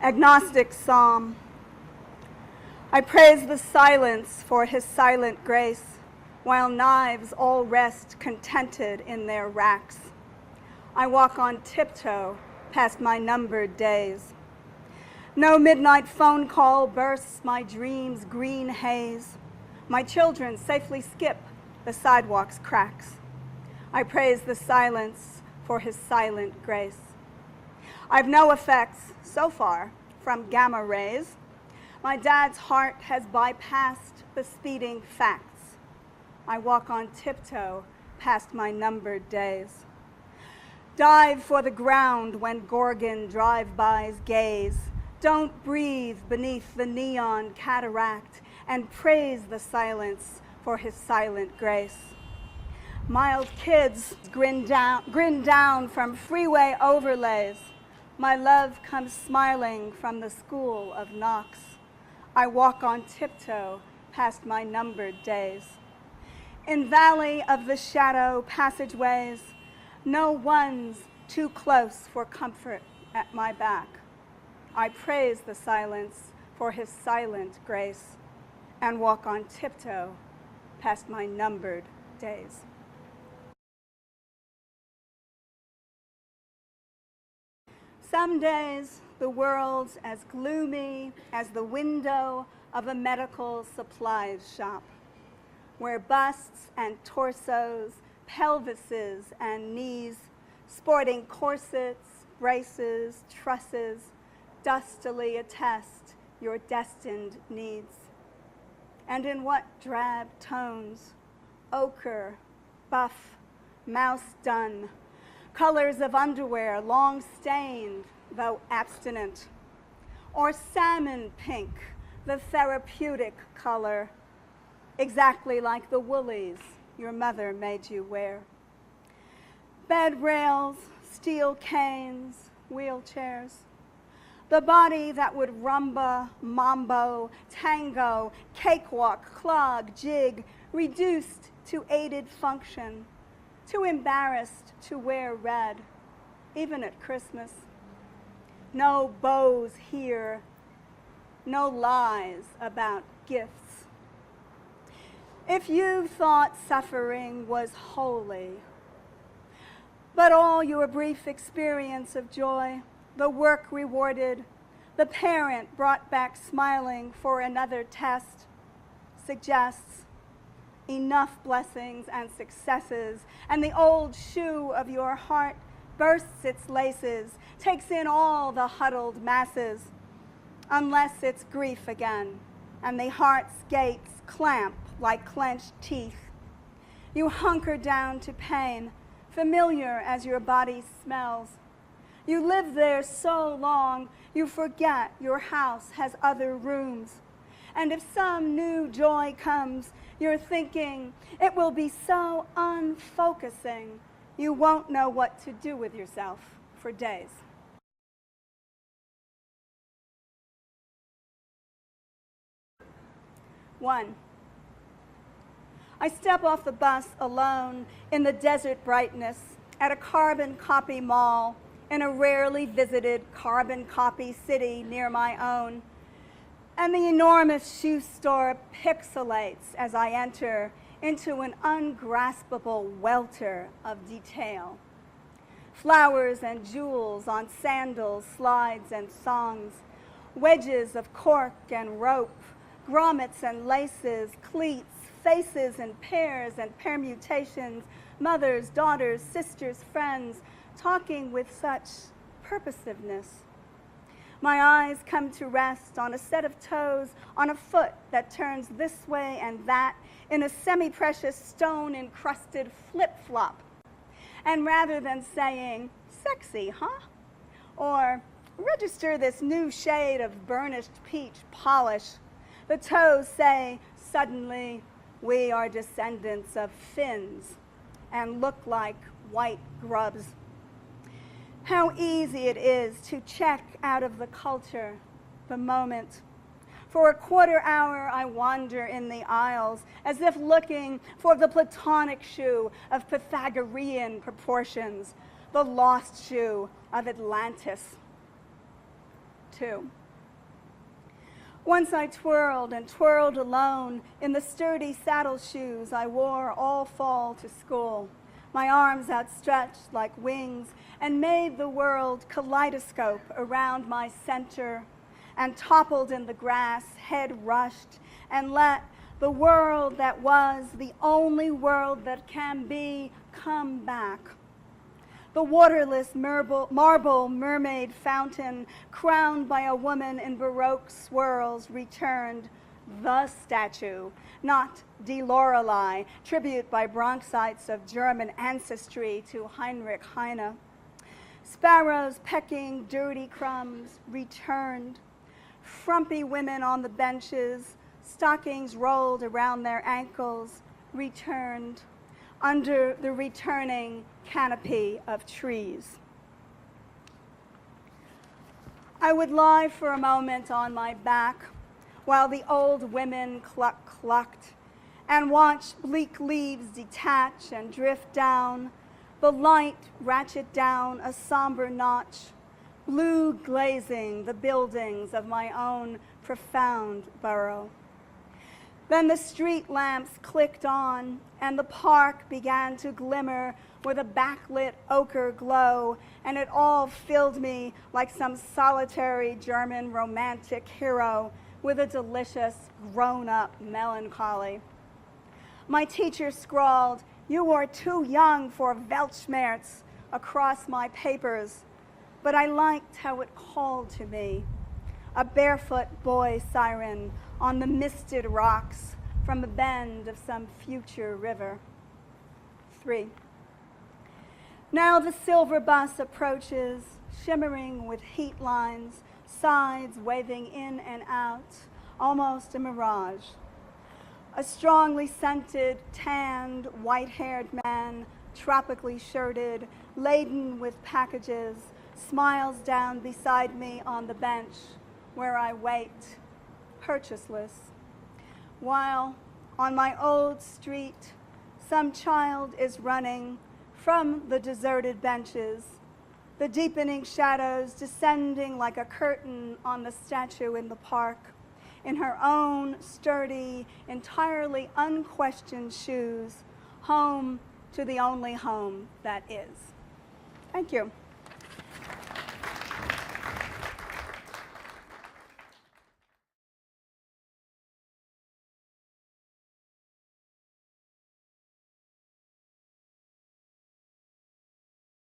Agnostic Psalm. I praise the silence for his silent grace, while knives all rest contented in their racks. I walk on tiptoe past my numbered days. No midnight phone call bursts my dreams' green haze. My children safely skip the sidewalk's cracks. I praise the silence for his silent grace. I've no effects, so far, from gamma rays. My dad's heart has bypassed the speeding facts. I walk on tiptoe past my numbered days. Dive for the ground when Gorgon drive-bys gaze. Don't breathe beneath the neon cataract, and praise the silence for his silent grace. Mild kids grin down from freeway overlays. My love comes smiling from the school of knocks. I walk on tiptoe past my numbered days. In valley of the shadow passageways, no one's too close for comfort at my back. I praise the silence for his silent grace and walk on tiptoe past my numbered days. Some days the world's as gloomy as the window of a medical supplies shop, where busts and torsos, pelvises and knees, sporting corsets, braces, trusses, dustily attest your destined needs. And in what drab tones, ochre, buff, mouse dun, colors of underwear long stained though abstinent, or salmon pink, the therapeutic color, exactly like the woolies your mother made you wear. Bed rails, steel canes, wheelchairs, the body that would rumba, mambo, tango, cakewalk, clog, jig, reduced to aided function, too embarrassed to wear red, even at Christmas. No bows here, no lies about gifts. If you thought suffering was holy, but all your brief experience of joy, the work rewarded, the parent brought back smiling for another test, suggests enough blessings and successes, and the old shoe of your heart bursts its laces, takes in all the huddled masses, unless it's grief again, and the heart's gates clamp like clenched teeth. You hunker down to pain, familiar as your body smells. You live there so long, you forget your house has other rooms. And if some new joy comes, you're thinking it will be so unfocusing, you won't know what to do with yourself for days. One, I step off the bus alone in the desert brightness at a carbon copy mall in a rarely visited carbon copy city near my own. And the enormous shoe store pixelates as I enter into an ungraspable welter of detail. Flowers and jewels on sandals, slides, and songs, wedges of cork and rope, grommets and laces, cleats, faces and pairs and permutations, mothers, daughters, sisters, friends, talking with such purposiveness. My eyes come to rest on a set of toes on a foot that turns this way and that in a semi-precious stone-encrusted flip-flop. And rather than saying, sexy, huh? Or register this new shade of burnished peach polish, the toes say, suddenly, we are descendants of Finns and look like white grubs. How easy it is to check out of the culture, the moment. For a quarter hour, I wander in the aisles as if looking for the Platonic shoe of Pythagorean proportions, the lost shoe of Atlantis. too. Once I twirled and twirled alone in the sturdy saddle shoes I wore all fall to school, my arms outstretched like wings, and made the world kaleidoscope around my center, and toppled in the grass, head rushed, and let the world that was the only world that can be come back. The waterless marble mermaid fountain, crowned by a woman in Baroque swirls, returned the statue, not Die Lorelei, tribute by Bronxites of German ancestry to Heinrich Heine. Sparrows pecking dirty crumbs returned. Frumpy women on the benches, stockings rolled around their ankles, returned under the returning canopy of trees. I would lie for a moment on my back while the old women clucked and watch bleak leaves detach and drift down, the light ratchet down a somber notch, blue glazing the buildings of my own profound borough. Then the street lamps clicked on, and the park began to glimmer with a backlit ochre glow, and it all filled me like some solitary German romantic hero with a delicious grown-up melancholy. My teacher scrawled, "You are too young for Weltschmerz," across my papers, but I liked how it called to me, a barefoot boy siren on the misted rocks from the bend of some future river. 3. Now the silver bus approaches, shimmering with heat lines, sides waving in and out, almost a mirage. A strongly scented, tanned, white-haired man, tropically shirted, laden with packages, smiles down beside me on the bench where I wait, purchaseless, while on my old street, some child is running from the deserted benches, the deepening shadows descending like a curtain on the statue in the park, in her own sturdy, entirely unquestioned shoes, home to the only home that is. Thank you.